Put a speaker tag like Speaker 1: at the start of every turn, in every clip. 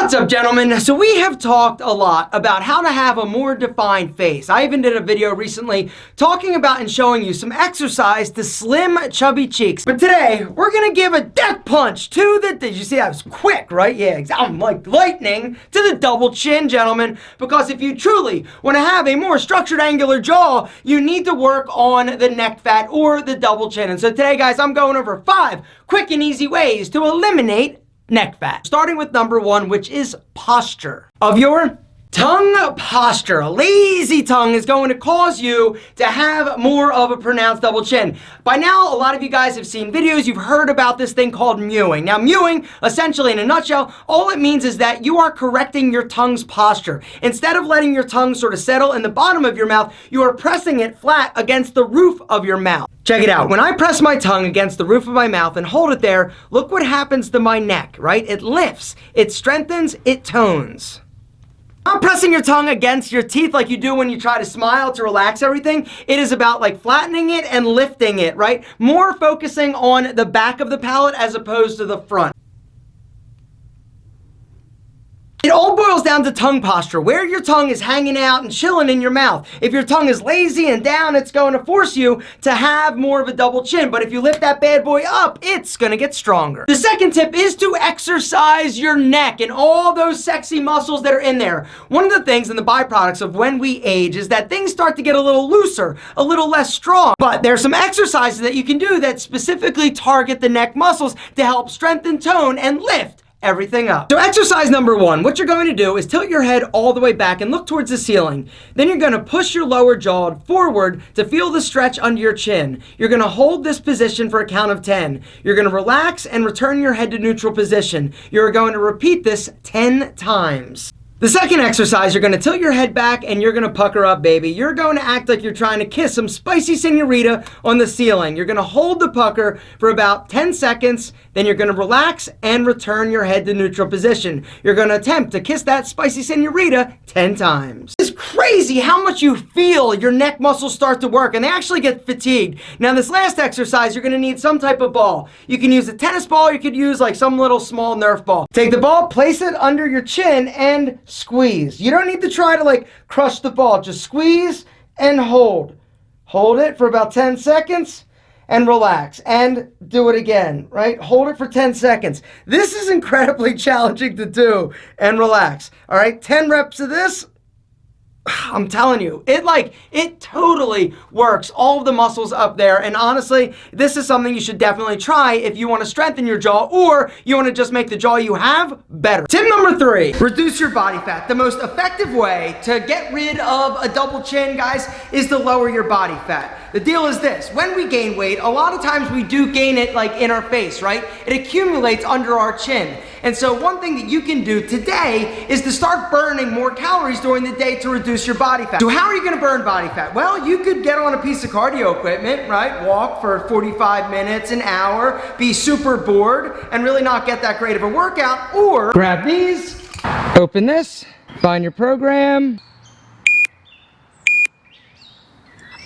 Speaker 1: What's up, gentlemen? So we have talked a lot about how to have a more defined face. I even did a video recently talking about and showing you some exercise to slim, chubby cheeks. But today, we're gonna give a deck punch to the, did you see that was quick, right? Yeah, I'm like lightning to the double chin, gentlemen. Because if you truly wanna have a more structured angular jaw, you need to work on the neck fat or the double chin. And so today, guys, I'm going over 5 quick and easy ways to eliminate neck fat. Starting with number 1, which is posture of your tongue posture. A lazy tongue is going to cause you to have more of a pronounced double chin. By now, a lot of you guys have seen videos, you've heard about this thing called mewing. Now, mewing, essentially in a nutshell, all it means is that you are correcting your tongue's posture. Instead of letting your tongue sort of settle in the bottom of your mouth, you are pressing it flat against the roof of your mouth. Check it out. When I press my tongue against the roof of my mouth and hold it there, look what happens to my neck, right? It lifts, it strengthens, it tones. Not pressing your tongue against your teeth like you do when you try to smile to relax everything. It is about like flattening it and lifting it, right? More focusing on the back of the palate as opposed to the front. It all boils down to tongue posture, where your tongue is hanging out and chilling in your mouth. If your tongue is lazy and down, it's going to force you to have more of a double chin. But if you lift that bad boy up, it's going to get stronger. The second tip is to exercise your neck and all those sexy muscles that are in there. One of the things and the byproducts of when we age is that things start to get a little looser, a little less strong. But there's some exercises that you can do that specifically target the neck muscles to help strengthen, tone, and lift everything up. So exercise number 1, what you're going to do is tilt your head all the way back and look towards the ceiling. Then you're going to push your lower jaw forward to feel the stretch under your chin. You're going to hold this position for a count of 10. You're going to relax and return your head to neutral position. You're going to repeat this 10 times. The second exercise, you're going to tilt your head back and you're going to pucker up, baby. You're going to act like you're trying to kiss some spicy senorita on the ceiling. You're going to hold the pucker for about 10 seconds, then you're going to relax and return your head to neutral position. You're going to attempt to kiss that spicy senorita 10 times. It's crazy how much you feel your neck muscles start to work and they actually get fatigued. Now, this last exercise, you're going to need some type of ball. You can use a tennis ball, you could use like some little small Nerf ball. Take the ball, place it under your chin and squeeze. You don't need to try to like crush the ball. Just squeeze and hold. Hold it for about 10 seconds and relax and do it again, right? Hold it for 10 seconds. This is incredibly challenging to do and relax. All right, 10 reps of this. I'm telling you, it totally works all of the muscles up there. And honestly, this is something you should definitely try if you want to strengthen your jaw or you want to just make the jaw you have better. Tip number 3, reduce your body fat. The most effective way to get rid of a double chin, guys, is to lower your body fat. The deal is this, when we gain weight, a lot of times we do gain it like in our face, right? It accumulates under our chin. And so one thing that you can do today is to start burning more calories during the day to reduce your body fat. So how are you gonna burn body fat? Well, you could get on a piece of cardio equipment, right? Walk for 45 minutes, an hour, be super bored, and really not get that great of a workout, or grab these, open this, find your program,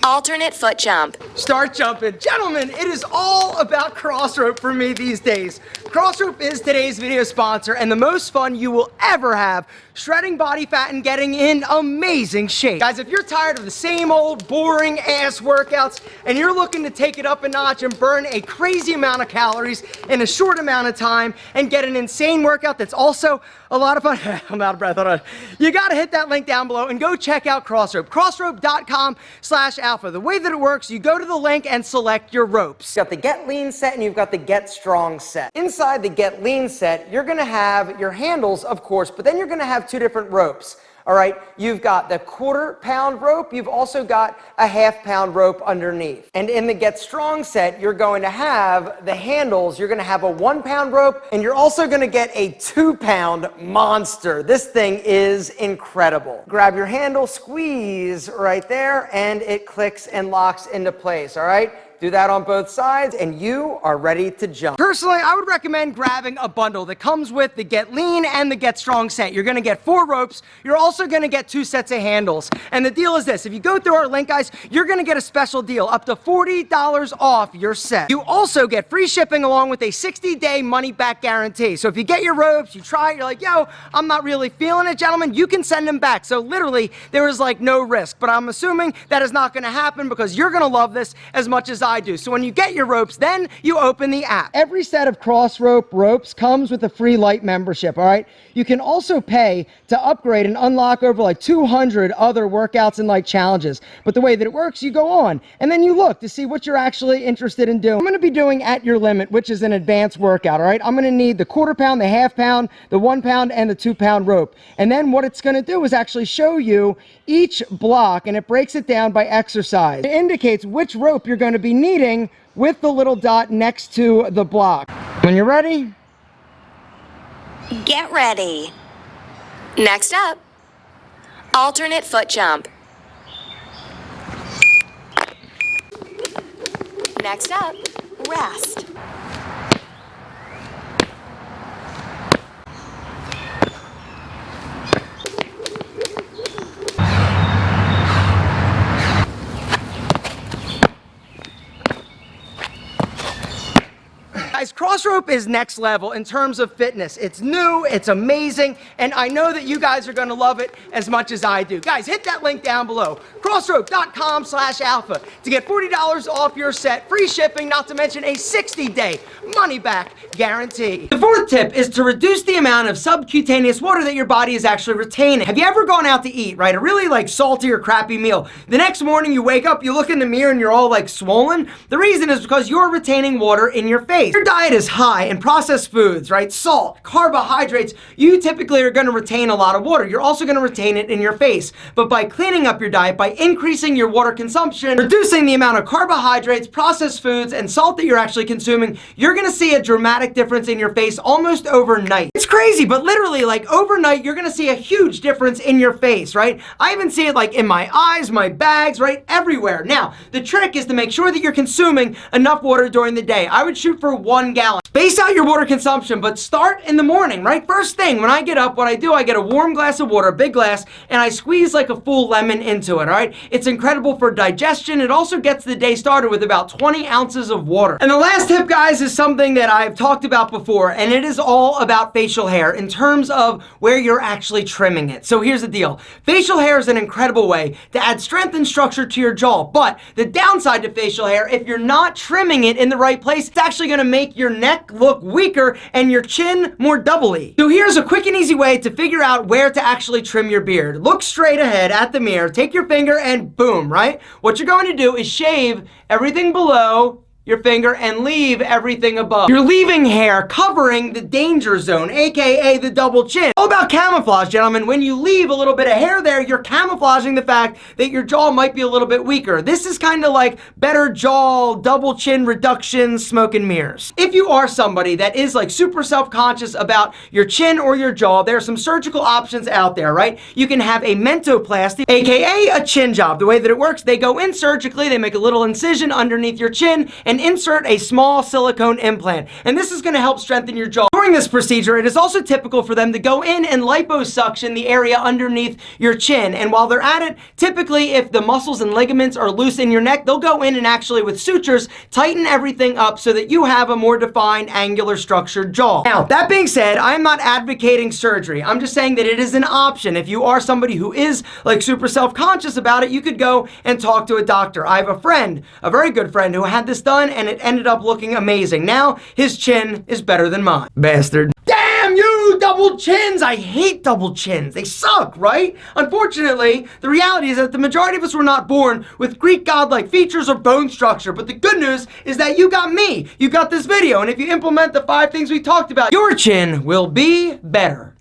Speaker 2: alternate foot jump.
Speaker 1: start jumping. Gentlemen, it is all about Crossrope for me these days. Crossrope is today's video sponsor and the most fun you will ever have shredding body fat and getting in amazing shape. Guys, if you're tired of the same old boring ass workouts and you're looking to take it up a notch and burn a crazy amount of calories in a short amount of time and get an insane workout that's also a lot of fun. I'm out of breath. Hold on. You got to hit that link down below and go check out Crossrope. Crossrope.com/alpha. The way that it works, you go to the link and select your ropes. You've got the Get Lean set and you've got the Get Strong set. Inside the Get Lean set, you're going to have your handles, of course, but then you're going to have 2 different ropes. All right, you've got the 1/4 pound rope, you've also got a 1/2 pound rope underneath. And in the Get Strong set, you're going to have the handles, you're gonna have a 1 pound rope, and you're also gonna get a 2 pound monster. This thing is incredible. Grab your handle, squeeze right there, and it clicks and locks into place, all right? Do that on both sides, and you are ready to jump. Personally, I would recommend grabbing a bundle that comes with the Get Lean and the Get Strong set. You're gonna get 4 ropes. You're also gonna get 2 sets of handles. And the deal is this, if you go through our link, guys, you're gonna get a special deal, up to $40 off your set. You also get free shipping along with a 60-day money-back guarantee. So if you get your ropes, you try it, you're like, yo, I'm not really feeling it, gentlemen, you can send them back. So literally, there is like no risk. But I'm assuming that is not gonna happen because you're gonna love this as much as I do. So when you get your ropes, then you open the app. Every set of Crossrope ropes comes with a free light membership, all right? You can also pay to upgrade and unlock over like 200 other workouts and like challenges. But the way that it works, you go on and then you look to see what you're actually interested in doing. I'm gonna be doing At Your Limit, which is an advanced workout, all right? I'm gonna need the 1/4 pound, the 1/2 pound, the 1 pound, and the 2 pound rope. And then what it's gonna do is actually show you each block, and it breaks it down by exercise. It indicates which rope you're gonna be needing with the little dot next to the block. When you're ready,
Speaker 2: Get ready. Next up, alternate foot jump. Next up, rest.
Speaker 1: guys, Crossrope is next level in terms of fitness. It's new, it's amazing, and I know that you guys are gonna love it as much as I do. Guys, hit that link down below, crossrope.com/alpha, to get $40 off your set, free shipping, not to mention a 60-day money-back guarantee. The fourth tip is to reduce the amount of subcutaneous water that your body is actually retaining. Have you ever gone out to eat, right? A really like salty or crappy meal. The next morning you wake up, you look in the mirror and you're all like swollen. The reason is because you're retaining water in your face. Your diet is high in processed foods, right? Salt, carbohydrates. You typically are going to retain a lot of water. You're also going to retain it in your face. But by cleaning up your diet, by increasing your water consumption, reducing the amount of carbohydrates, processed foods, and salt that you're actually consuming, you're going to see a dramatic difference in your face almost overnight. It's crazy, but literally like overnight, you're going to see a huge difference in your face, right? I even see it like in my eyes, my bags, right? Everywhere. Now, the trick is to make sure that you're consuming enough water during the day. I would shoot for 1 gallon. Space out your water consumption, but start in the morning, right? First thing, when I get up, what I do, I get a warm glass of water, a big glass, and I squeeze like a full lemon into it, all right? It's incredible for digestion. It also gets the day started with about 20 ounces of water. And the last tip, guys, is something that I've talked about before, and it is all about facial hair in terms of where you're actually trimming it. So here's the deal. Facial hair is an incredible way to add strength and structure to your jaw, but the downside to facial hair, if you're not trimming it in the right place, it's actually gonna make your neck look weaker and your chin more doubly. So here's a quick and easy way to figure out where to actually trim your beard. Look straight ahead at the mirror, take your finger and boom, right? What you're going to do is shave everything below your finger and leave everything above. You're leaving hair covering the danger zone, aka the double chin. All about camouflage, gentlemen. When you leave a little bit of hair there, you're camouflaging the fact that your jaw might be a little bit weaker. This is kind of like better jaw, double chin reduction, smoke and mirrors. If you are somebody that is like super self-conscious about your chin or your jaw, there are some surgical options out there, right? You can have a mentoplasty, aka a chin job. The way that it works, they go in surgically, they make a little incision underneath your chin and insert a small silicone implant. And this is going to help strengthen your jaw. During this procedure, it is also typical for them to go in and liposuction the area underneath your chin. And while they're at it, typically if the muscles and ligaments are loose in your neck, they'll go in and actually with sutures tighten everything up so that you have a more defined angular structured jaw. Now, that being said, I'm not advocating surgery. I'm just saying that it is an option. If you are somebody who is like super self-conscious about it, you could go and talk to a doctor. I have a friend, a very good friend, who had this done and it ended up looking amazing. Now his chin is better than mine. Bastard. Damn you, double chins! I hate double chins. They suck, right? Unfortunately, the reality is that the majority of us were not born with Greek godlike features or bone structure. But the good news is that you got me. You got this video. And if you implement the 5 things we talked about, your chin will be better.